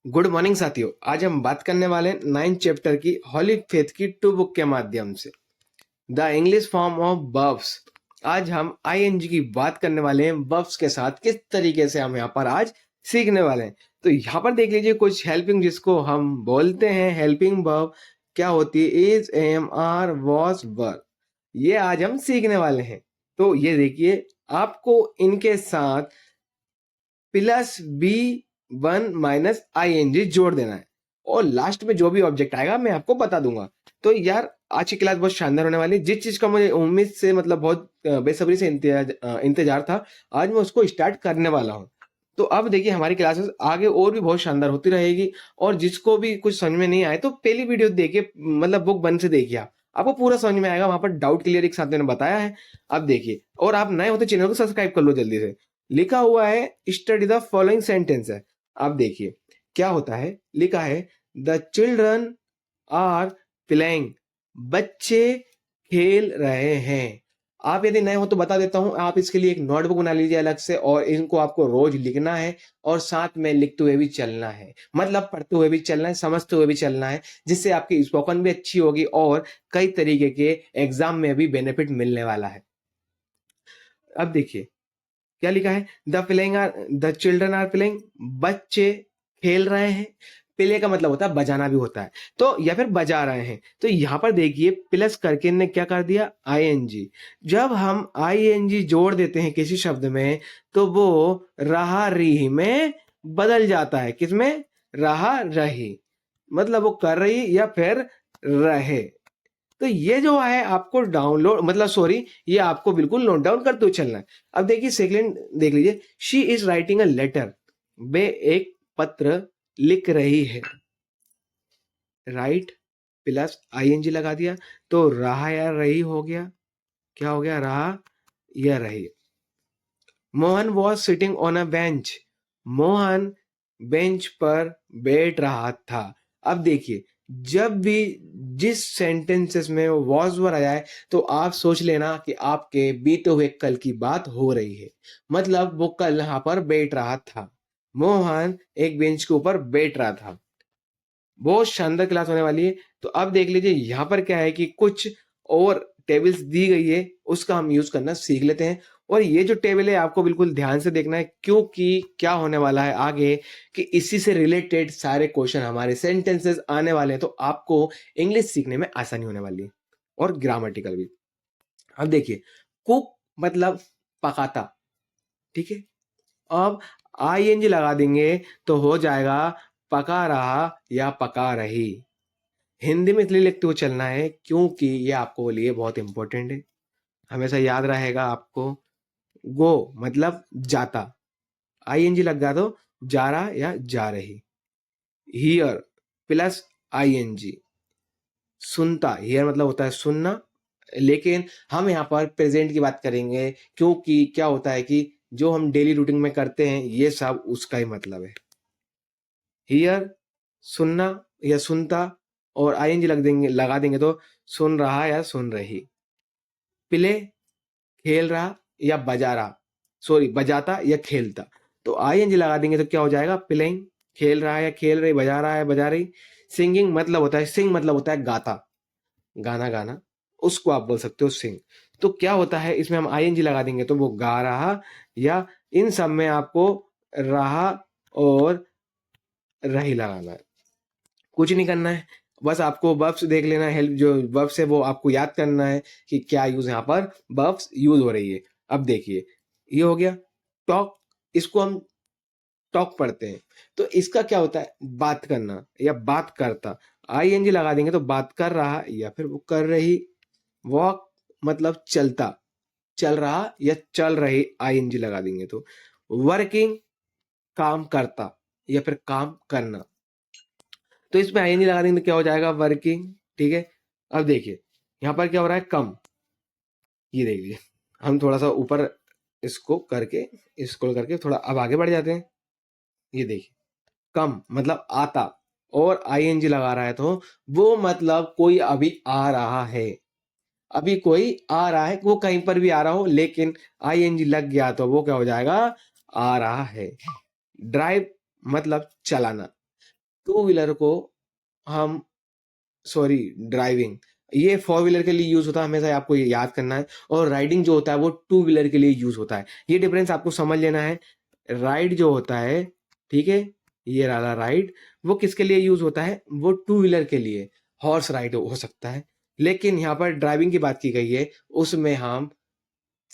Good morning साथियों। आज हम बात करने वाले हैं 9th चैप्टर की हॉली फेथ की 2 बुक के माध्यम से the English form of verbs. आज हम आईएनजी की बात करने वाले हैं वर्ब्स के साथ, किस तरीके से हम यहाँ पर आज सीखने वाले हैं। तो यहाँ पर देख लीजिए कुछ हेल्पिंग, जिसको हम बोलते हैं हेल्पिंग वर्ब क्या होती है, इज, एम, आर, वॉज, वर, ये आज हम सीखने वाले हैं। तो ये देखिए, आपको इनके साथ plus B one minus I N G जोड़ देना है और लास्ट में जो भी ऑब्जेक्ट आएगा मैं आपको बता दूंगा। तो यार आज की क्लास बहुत शानदार होने वाली है। जिस चीज का मुझे उम्मीद से मतलब बहुत बेसब्री से इंतजार था, आज मैं उसको स्टार्ट करने वाला हूँ। तो अब देखिए हमारी क्लासेस आगे और भी बहुत शानदार होती रहेगी। और जिसको भी कुछ समझ में नहीं आए तो पहली वीडियो देखिए, मतलब बुक बंद से देखिए, आपको पूरा समझ में आएगा। वहां पर डाउट क्लियर एक साथ मैंने बताया है। अब देखिए, और आप नए हो तो चैनल को सब्सक्राइब कर लो जल्दी से। लिखा हुआ है स्टडी द फॉलोइंग सेंटेंस है। आप देखिए क्या होता है, लिखा है द चिल्ड्रन आर प्लेइंग, बच्चे खेल रहे हैं। आप यदि नए हो तो बता देता हूं, आप इसके लिए एक नोटबुक बना लीजिए अलग से और इनको आपको रोज लिखना है और साथ में लिखते हुए भी चलना है, मतलब पढ़ते हुए भी चलना है, समझते हुए भी चलना है, जिससे आपकी स्पोकन भी अच्छी होगी और कई तरीके के एग्जाम में भी बेनिफिट मिलने वाला है। अब देखिए क्या लिखा है, द चिल्ड्रन आर प्लेइंग, बच्चे खेल रहे हैं। प्ले का मतलब होता है बजाना भी होता है, तो या फिर बजा रहे हैं। तो यहां पर देखिए प्लस करके ने क्या कर दिया, आईएनजी। जब हम आईएनजी जोड़ देते हैं किसी शब्द में तो वो रहा रही में बदल जाता है। किसमें, रहा रही, मतलब वो कर रही या फिर रहे। तो ये जो है आपको डाउनलोड, मतलब सॉरी, ये आपको बिल्कुल नोट डाउन करते हुए चलना है। अब देखिए सेकंड देख लीजिए, she is writing a letter, वे एक पत्र लिख रही है। राइट प्लस आईएनजी लगा दिया तो रहा या रही हो गया। क्या हो गया, रहा या रही। Mohan was sitting on a bench, Mohan bench पर बैठ रहा था। अब देखिए जब भी जिस सेंटेंसेस में वॉज वर आया है तो आप सोच लेना कि आपके बीते हुए कल की बात हो रही है, मतलब वो कल यहाँ पर बैठ रहा था। मोहन एक बेंच के ऊपर बैठ रहा था। बहुत शानदार क्लास होने वाली है। तो अब देख लीजिए यहाँ पर क्या है कि कुछ और टेबल्स दी गई है, उसका हम यूज करना सीख लेते हैं। और ये जो टेबल है आपको बिल्कुल ध्यान से देखना है, क्योंकि क्या होने वाला है आगे कि इसी से रिलेटेड सारे क्वेश्चन हमारे सेंटेंसेस आने वाले हैं। तो आपको इंग्लिश सीखने में आसानी होने वाली है और ग्रामेटिकल भी। अब देखिए कुक मतलब पकाता, ठीक है। अब आईएनजी लगा देंगे तो हो जाएगा पका रहा या पका रही। हिंदी में इसलिए लिखते हुए चलना है क्योंकि ये आपको लिए बहुत इंपॉर्टेंट है, हमेशा याद रहेगा आपको। गो मतलब जाता, आईएनजी लग गया तो जा रहा या जा रही। हियर प्लस आईएनजी, सुनता, हियर मतलब होता है सुनना, लेकिन हम यहाँ पर प्रेजेंट की बात करेंगे क्योंकि क्या होता है कि जो हम डेली रूटीन में करते हैं ये सब उसका ही मतलब है। हियर सुनना या सुनता और आईएनजी लगा देंगे तो सुन रहा या सुन रही। प्ले खेल रहा या बजा रहा, सॉरी बजाता या खेलता। तो आईएनजी लगा देंगे तो क्या हो जाएगा, प्लेइंग, खेल रहा है या खेल रही, बजा रहा है बजा रही। सिंगिंग मतलब होता है, सिंग मतलब होता है गाता, गाना गाना, उसको आप बोल सकते हो सिंग। तो क्या होता है इसमें हम आईएनजी लगा देंगे तो वो गा रहा, या इन सब में आपको रहा और रही लगाना है। कुछ नहीं करना है, बस आपको वर्ब्स देख लेना है, हेल्प जो वर्ब्स है वो आपको याद करना है कि क्या यूज यहाँ पर वर्ब्स यूज हो रही है। अब देखिए ये हो गया टॉक, इसको हम टॉक पढ़ते हैं। तो इसका क्या होता है, बात करना या बात करता। आईएनजी लगा देंगे तो बात कर रहा या फिर वो कर रही। वॉक मतलब चलता, चल रहा या चल रही, आईएनजी लगा देंगे तो। वर्किंग काम करता या फिर काम करना। तो इसमें आईएनजी लगा देंगे तो क्या हो जाएगा, वर्किंग, ठीक है। अब देखिए यहाँ पर क्या हो रहा है, कम, ये देख लीजिए, हम थोड़ा सा ऊपर इसको करके स्क्रॉल करके थोड़ा अब आगे बढ़ जाते हैं। ये देखिए कम मतलब आता और आईएनजी लगा रहा है तो वो मतलब कोई अभी आ रहा है, अभी कोई आ रहा है, वो कहीं पर भी आ रहा हो लेकिन आईएनजी लग गया तो वो क्या हो जाएगा, आ रहा है। ड्राइव मतलब चलाना, टू व्हीलर को हम सॉरी ड्राइविंग, ये फोर व्हीलर के लिए यूज होता है, हमेशा आपको ये याद करना है। और राइडिंग जो होता है वो टू व्हीलर के लिए यूज होता है, ये डिफरेंस आपको समझ लेना है। राइड जो होता है, ठीक है, ये रहा राइड, वो किसके लिए यूज होता है, वो टू व्हीलर के लिए, हॉर्स राइड हो सकता है। लेकिन यहाँ पर ड्राइविंग की बात की गई है, उसमें हम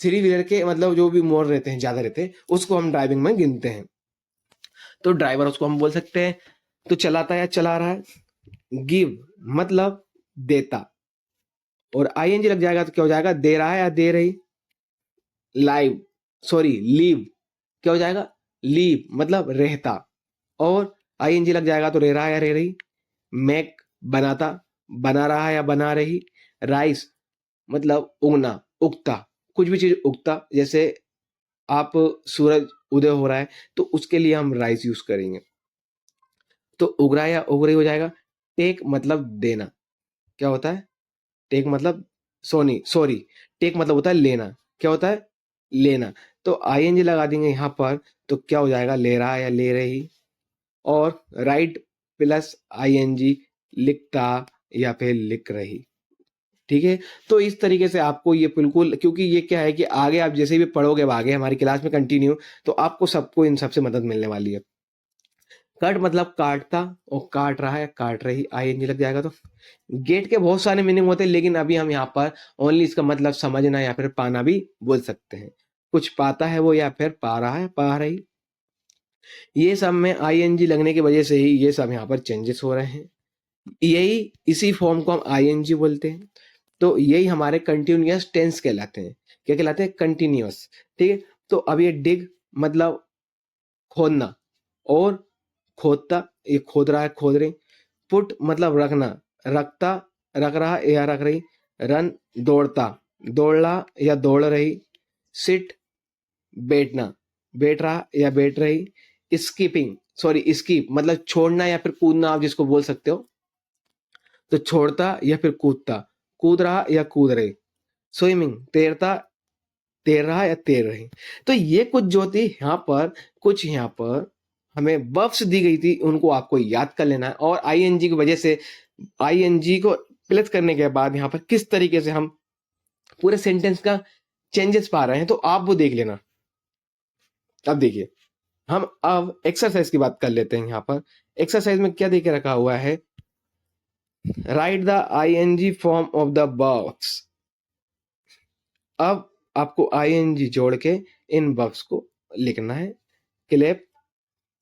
थ्री व्हीलर के मतलब जो भी मोड़ रहते हैं, ज्यादा रहते हैं, उसको हम ड्राइविंग में गिनते हैं। तो ड्राइवर उसको हम बोल सकते हैं। तो चलाता है या चला रहा है। गिव मतलब देता, और आईएनजी लग जाएगा तो क्या हो जाएगा, दे रहा है या दे रही। लाइव सॉरी लीव, क्या हो जाएगा, लीव मतलब रहता, और आईएनजी लग जाएगा तो रह रहा है या रह रही। मेक बनाता, बना रहा है या बना रही। राइस मतलब उगना, उगता, कुछ भी चीज उगता, जैसे आप सूरज उदय हो रहा है तो उसके लिए हम राइस यूज करेंगे। तो उग रहा है या उग रही हो जाएगा। टेक मतलब देना, क्या होता है, टेक मतलब सोनी सॉरी टेक मतलब होता है लेना, क्या होता है, लेना। तो आईएनजी लगा देंगे यहाँ पर, तो क्या हो जाएगा, ले रहा है या ले रही। और राइट प्लस आईएनजी, लिखता या फिर लिख रही। ठीक है। तो इस तरीके से आपको ये बिल्कुल, क्योंकि ये क्या है कि आगे आप जैसे भी पढ़ोगे, अब आगे हमारी क्लास में कंटिन्यू, तो आपको सबको इन सबसे मदद मिलने वाली है। कट मतलब काटता, और काट रहा है काट रही, आईएनजी लग जाएगा तो। गेट के बहुत सारे मीनिंग होते हैं, लेकिन अभी हम यहाँ पर ओनली इसका मतलब समझना या फिर पाना भी बोल सकते हैं। कुछ पाता है वो, या फिर पा रहा है पा रही। ये सब में आईएनजी लगने की वजह से ही ये सब यहाँ पर चेंजेस हो रहे हैं। यही इसी फॉर्म को हम आईएनजी बोलते हैं। तो यही हमारे कंटिन्यूअस टेंस कहलाते हैं। क्या कहलाते हैं, कंटिन्यूअस। ठीक है। तो अब ये डिग मतलब खोदना, और खोदता, ये खोद रहा है खोद रही। पुट मतलब रखना, रखता, रख रहा या रख रही। रन दौड़ता, दौड़ रहा या दौड़ रही। सिट बैठना, बैठ रहा या बैठ रही। स्कीपिंग सॉरी स्कीप मतलब छोड़ना या फिर कूदना, आप जिसको बोल सकते हो। तो छोड़ता या फिर कूदता, कूद रहा या कूद रही। स्विमिंग तैरता, तैर रहा या तैर रही। तो ये कुछ जो थी यहाँ पर, कुछ यहाँ पर हमें वर्ब्स दी गई थी, उनको आपको याद कर लेना है। और आईएनजी की वजह से, आईएनजी को प्लस करने के बाद यहाँ पर किस तरीके से हम पूरे सेंटेंस का चेंजेस पा रहे हैं, तो आप वो देख लेना। अब देखिए, हम अब एक्सरसाइज की बात कर लेते हैं। यहाँ पर एक्सरसाइज में क्या दे के रखा हुआ है, right the ING form of the verbs. अब आपको आईएनजी जोड़ के इन वर्ब्स को लिखना है। क्लैप,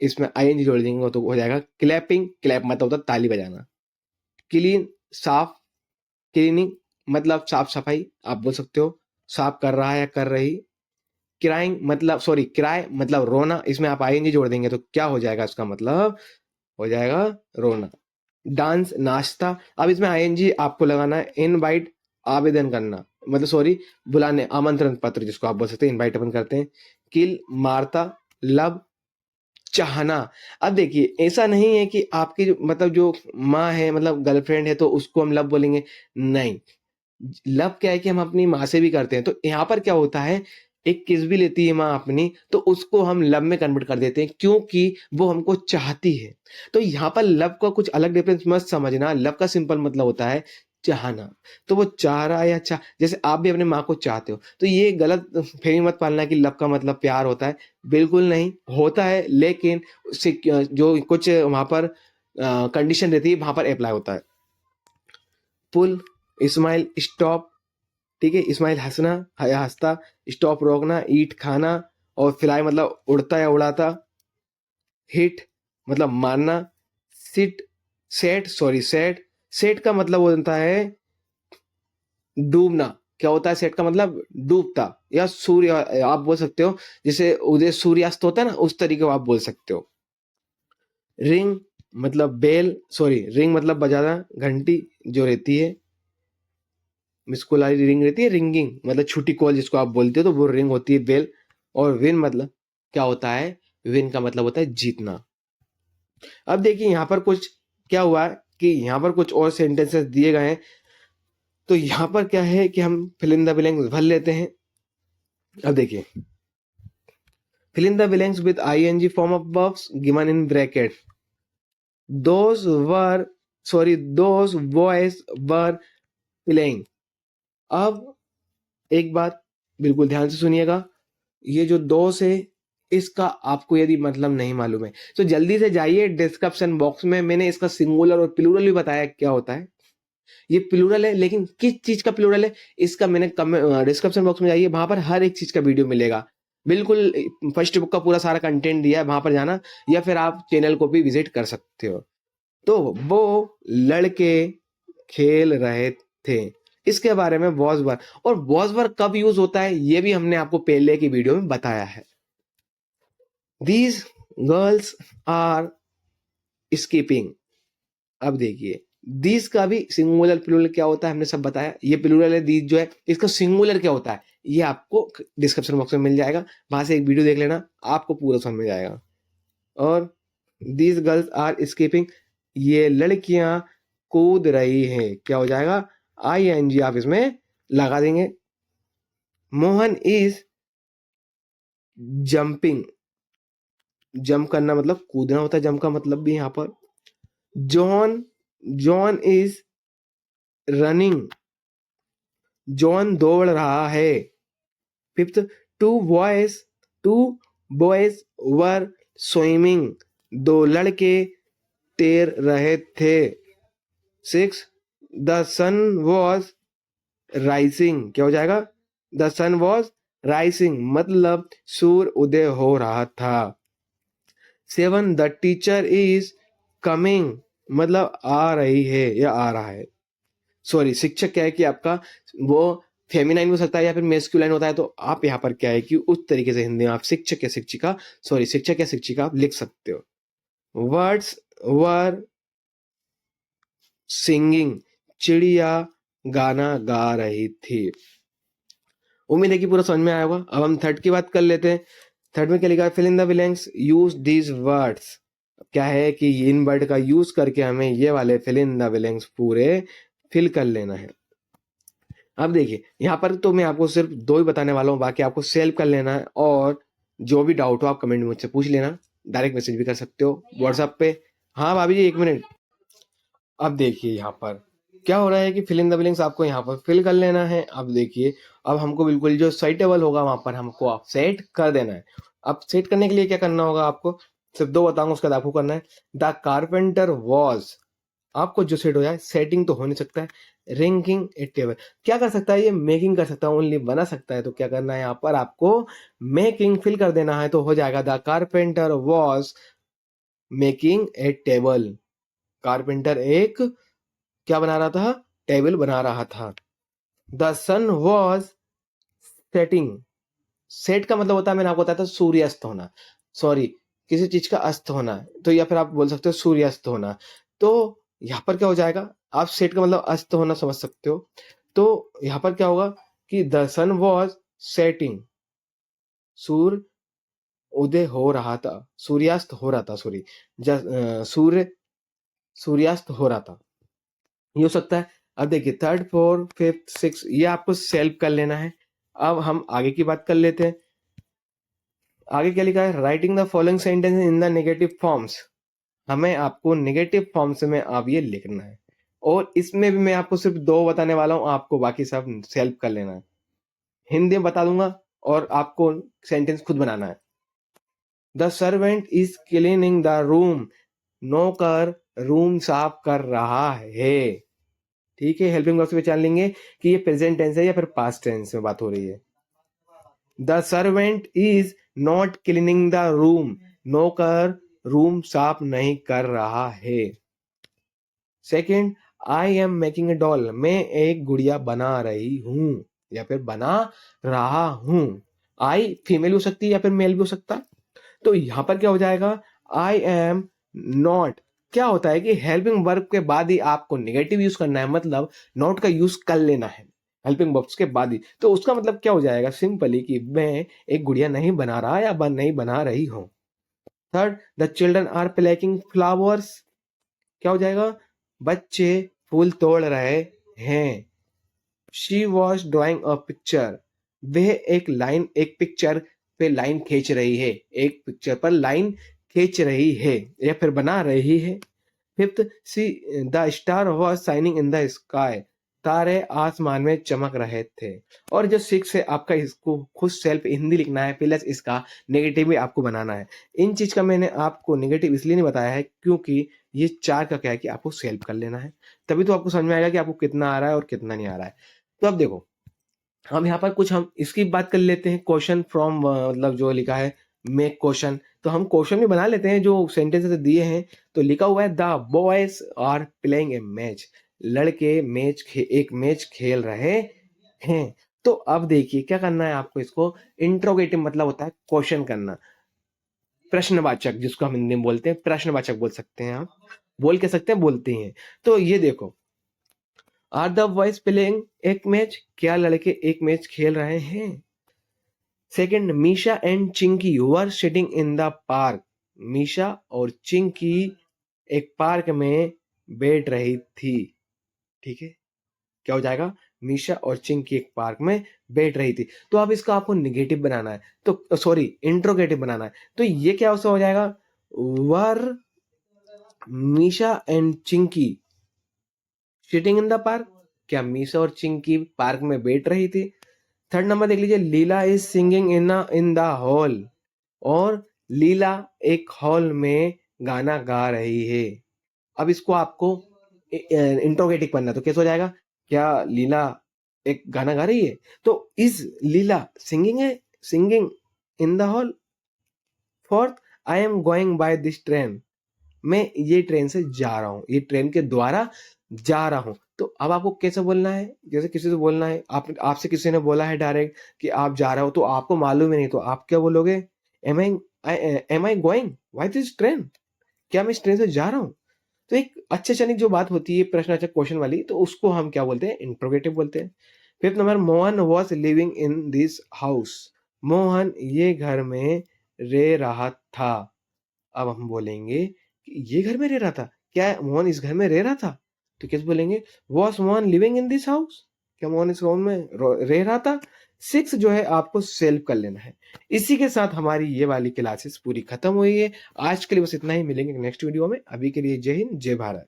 इसमें आईएनजी जोड़ देंगे तो हो जाएगा क्लैपिंग, क्लैप मतलब होता है ताली बजाना। क्लीन साफ, क्लीनिंग मतलब साफ सफाई, आप बोल सकते हो, साफ कर रहा है या कर रही। क्राइंग मतलब सॉरी क्राई मतलब रोना, इसमें आप आईएनजी जोड़ देंगे तो क्या हो जाएगा, इसका मतलब हो जाएगा रोना। डांस नाश्ता, अब इसमें आईएनजी आपको लगाना है। इनवाइट आवेदन करना, मतलब सॉरी बुलाने, आमंत्रण पत्र जिसको आप बोल सकते हैं, इनवाइट अपन करते हैं। किल मारता, लव चाहना। अब देखिए, ऐसा नहीं है कि आपकी जो मतलब जो माँ है, मतलब गर्लफ्रेंड है, तो उसको हम लव बोलेंगे, नहीं। लव क्या है कि हम अपनी माँ से भी करते हैं, तो यहाँ पर क्या होता है, एक किस भी लेती है माँ अपनी, तो उसको हम लव में कन्वर्ट कर देते हैं, क्योंकि वो हमको चाहती है। तो यहाँ पर लव का कुछ अलग डिफरेंस मत समझना। लव का सिंपल मतलब होता है चाहना। तो वो चाह रहा है या चाह, जैसे आप भी अपने माँ को चाहते हो, तो ये गलत फहमी मत पालना कि लव का मतलब प्यार होता है। बिल्कुल नहीं होता है, लेकिन जो कुछ वहां पर कंडीशन रहती है, वहां पर अप्लाई होता है। पुल, स्माइल, स्टॉप, ठीक है, स्माइल हंसना या हंसता, स्टॉप रोकना, ईट खाना, और फ्लाई मतलब उड़ता या उड़ाता। हिट मतलब मारना। Sit set sorry set, set का मतलब होता है डूबना। क्या होता है सेट का मतलब, डूबता, या सूर्य आप बोल सकते हो, जैसे उदय सूर्यास्त होता है ना, उस तरीके को आप बोल सकते हो। रिंग मतलब बेल सॉरी रिंग मतलब बजाना, घंटी जो रहती है, मिस कॉल वाली रिंग रहती है, रिंगिंग मतलब छुट्टी कॉल जिसको आप बोलते हो, तो वो रिंग होती है बेल। और विन मतलब क्या होता है, विन का मतलब होता है जीतना। अब देखिए यहाँ पर कुछ क्या हुआ है कि यहाँ पर कुछ और सेंटेंसेस दिए गए हैं। तो यहाँ पर क्या है कि हम फिल इन द ब्लैंक्स भर लेते हैं। अब देखिए, fill in the blanks with ing form of verbs given in bracket. Those were those boys were playing. अब एक बात बिल्कुल ध्यान से सुनिएगा, ये जो दोस्त है इसका आपको यदि मतलब नहीं मालूम है तो जल्दी से जाइए डिस्क्रिप्शन बॉक्स में, मैंने इसका सिंगुलर और प्लूरल भी बताया क्या होता है। ये प्लूरल है, लेकिन किस चीज का प्लूरल है इसका मैंने डिस्क्रिप्शन बॉक्स में जाइए, वहां पर हर एक चीज का वीडियो मिलेगा। बिल्कुल फर्स्ट बुक का पूरा सारा कंटेंट दिया है, वहां पर जाना, या फिर आप चैनल को भी विजिट कर सकते हो। तो वो लड़के खेल रहे थे, इसके बारे में वॉज वर। और वॉज वर कब यूज होता है ये भी हमने आपको पहले की वीडियो में बताया है। These girls are skipping. अब देखिए दीज का भी सिंगुलर प्लूरल क्या होता है हमने सब बताया। ये प्लूरल है दीज जो है, इसका सिंगुलर क्या होता है ये आपको डिस्क्रिप्शन बॉक्स में मिल जाएगा, वहां से एक वीडियो देख लेना, आपको पूरा समझ में जाएगा। और दीज गर्ल्स आर स्कीपिंग, ये लड़कियां कूद रही हैं, क्या हो जाएगा ING आप इसमें लगा देंगे। मोहन इज जंपिंग, जंप करना मतलब कूदना होता है, जंप का मतलब भी यहां पर। John John is running, John दौड़ रहा है। Fifth, two boys two boys were swimming, दो लड़के तैर रहे थे। Six, the sun was rising, क्या हो जाएगा द सन वॉज राइजिंग मतलब सूर्य उदय हो रहा था। Seven, the teacher is coming मतलब आ रही है या आ रहा है। सॉरी शिक्षक क्या है कि आपका वो फेमिनाइन हो सकता है या फिर मेस्कुलाइन होता है, तो आप यहाँ पर क्या है कि उस तरीके से हिंदी में आप शिक्षक या शिक्षिका शिक्षक या शिक्षिका आप लिख सकते हो। वर्ड्स वर सिंगिंग, चिड़िया गाना गा रही थी। उम्मीद है कि पूरा समझ में आया होगा। अब हम थर्ड की बात कर लेते हैं। थर्ड में क्या लिखा है, fill in the blanks, use these words. क्या है कि इन वर्ड का यूज करके हमें ये वाले फिल इन द ब्लैंक्स पूरे फिल कर लेना है। अब देखिए यहाँ पर तो मैं आपको सिर्फ दो ही बताने वाला हूँ, बाकी आपको सेल्फ कर लेना है, और जो भी डाउट हो आप कमेंट में मुझसे पूछ लेना, डायरेक्ट मैसेज भी कर सकते हो व्हाट्सएप पे। हाँ भाभी जी एक मिनट। अब देखिए यहाँ पर क्या हो रहा है कि फिल इन द ब्लैंक्स आपको यहाँ पर फिल कर लेना है। अब देखिए अब हमको बिल्कुल जो साइटेबल होगा वहां पर हमको आप सेट कर देना है। अब सेट करने के लिए क्या करना होगा, आपको सिर्फ दो बताऊंगा उसका आपको करना है। द कारपेंटर वॉज, आपको जो सेट हो जाए, सेटिंग तो हो नहीं सकता है, रिंकिंग ए टेबल क्या कर सकता है, ये मेकिंग कर सकता है, ओनली बना सकता है। तो क्या करना है यहाँ पर आपको मेकिंग फिल कर देना है, तो हो जाएगा the carpenter was making a table. Carpenter एक क्या बना रहा था, टेबल बना रहा था। The sun was setting, set का मतलब होता है मैंने आपको बताया था सूर्यास्त होना, सॉरी किसी चीज का अस्त होना, तो या फिर आप बोल सकते हो सूर्यास्त होना। तो यहाँ पर क्या हो जाएगा, आप सेट का मतलब अस्त होना समझ सकते हो। तो यहाँ पर क्या होगा कि द सन वॉज सेटिंग, सूर्य उदय हो रहा था, सूर्यास्त हो रहा था, सॉरी सूर्य सूर्यास्त हो रहा था, ये हो सकता है। अब देखिए थर्ड फोर्थ फिफ्थ सिक्स ये आपको सेल्फ कर लेना है। अब हम आगे की बात कर लेते हैं। आगे क्या लिखा है, writing the following sentence in the negative forms, हमें आपको नेगेटिव फॉर्म्स में आप ये लिखना है, और इसमें भी मैं आपको सिर्फ दो बताने वाला हूं, आपको बाकी सब सेल्फ कर लेना है। हिंदी में बता दूंगा और आपको सेंटेंस खुद बनाना है। The servant is cleaning the room, नौकर रूम साफ कर रहा है। ठीक है, हेल्पिंग वर्ब से पहचान लेंगे कि ये प्रेजेंट टेंस है या फिर पास्ट टेंस में बात हो रही है। The servant is not cleaning the room, नौकर रूम साफ नहीं कर रहा है। Second, I am making a doll, मैं एक गुड़िया बना रही हूं या फिर बना रहा हूं। आई फीमेल हो सकती है या फिर मेल भी हो सकता है। तो यहां पर क्या हो जाएगा, आई एम नॉट, क्या होता है कि हेल्पिंग वर्ब के बाद ही आपको नेगेटिव यूज करना है, मतलब नॉट का यूज कर लेना है हेल्पिंग वर्ब्स के बाद ही। तो उसका मतलब क्या हो जाएगा सिंपली कि मैं एक गुड़िया नहीं बना रहा या नहीं बना रही हूं। Third, the children are plucking flowers, क्या हो जाएगा, बच्चे फूल तोड़ रहे हैं। She was drawing a picture, वह एक पिक्चर पे लाइन खींच रही है, एक पिक्चर पर लाइन खींच रही है या फिर बना रही है। Fifth, see the star was shining in the sky, तारे आसमान में चमक रहे थे। और जो सिक्स है आपका, इसको खुद सेल्फ हिंदी लिखना है प्लस इसका नेगेटिव भी आपको बनाना है। इन चीज का मैंने आपको नेगेटिव इसलिए नहीं बताया है क्योंकि ये चार का क्या है कि आपको सेल्फ कर लेना है, तभी तो आपको समझ में आएगा कि आपको कितना आ रहा है और कितना नहीं आ रहा है। तो अब देखो, हम यहाँ पर कुछ हम इसकी बात कर लेते हैं, क्वेश्चन फ्रॉम मतलब जो लिखा है मेक क्वेश्चन, तो हम क्वेश्चन भी बना लेते हैं जो सेंटेंसेस दिए हैं। तो लिखा हुआ है the boys are playing a match, लड़के एक मैच खेल रहे हैं। तो अब देखिए क्या करना है आपको, इसको इंट्रोगेटिव मतलब होता है क्वेश्चन करना, प्रश्नवाचक जिसको हम हिंदी में बोलते हैं, प्रश्नवाचक बोल सकते हैं, आप बोल के सकते हैं, बोलते हैं। तो ये देखो, आर द बॉयज प्लेइंग एक मैच, क्या लड़के एक मैच खेल रहे हैं। Second, Misha and Chinki were sitting in the park, Misha और चिंकी एक पार्क में बैठ रही थी। ठीक है, क्या हो जाएगा, मीशा और चिंकी एक पार्क में बैठ रही थी। तो अब इसका आपको निगेटिव बनाना है, तो सॉरी इंट्रोगेटिव बनाना है। तो ये क्या हो जाएगा, were Misha and Chinki sitting in the park, क्या मीशा और चिंकी पार्क में बैठ रही थी। थर्ड नंबर देख लीजिए, Leela is singing in the hall, और लीला एक हॉल में गाना गा रही है। अब इसको आपको इंट्रोगेटिव करना है, तो कैसे हो जाएगा, क्या लीला एक गाना गा रही है, तो is Leela singing in the hall. Fourth, I am going by this train, मैं ये ट्रेन से जा रहा हूँ, ये ट्रेन के द्वारा जा रहा हूँ। तो अब आपको कैसे बोलना है, जैसे किसी से बोलना है, आपसे किसी ने बोला है डायरेक्ट कि आप जा रहे हो, तो आपको मालूम ही नहीं, तो आप क्या बोलोगे, am I going by this train, क्या मैं इस ट्रेन से जा रहा हूँ। तो एक अच्छे क्षणिक जो बात होती है प्रश्नवाचक क्वेश्चन वाली, तो उसको हम क्या बोलते हैं, इंट्रोगेटिव बोलते हैं। Fifth number, Mohan was living in this house, Mohan ये घर में रह रहा था। अब हम बोलेंगे कि ये घर में रह रहा था, क्या मोहन इस घर में रह रहा था, तो कैसे बोलेंगे, was Mohan living in this house, क्या मोहन इस हाउस में रह रहा था। सिक्स जो है आपको सेल्फ कर लेना है। इसी के साथ हमारी ये वाली क्लासेस पूरी खत्म हुई है। आज के लिए बस इतना ही, मिलेंगे नेक्स्ट वीडियो में। अभी के लिए जय हिंद, जय भारत।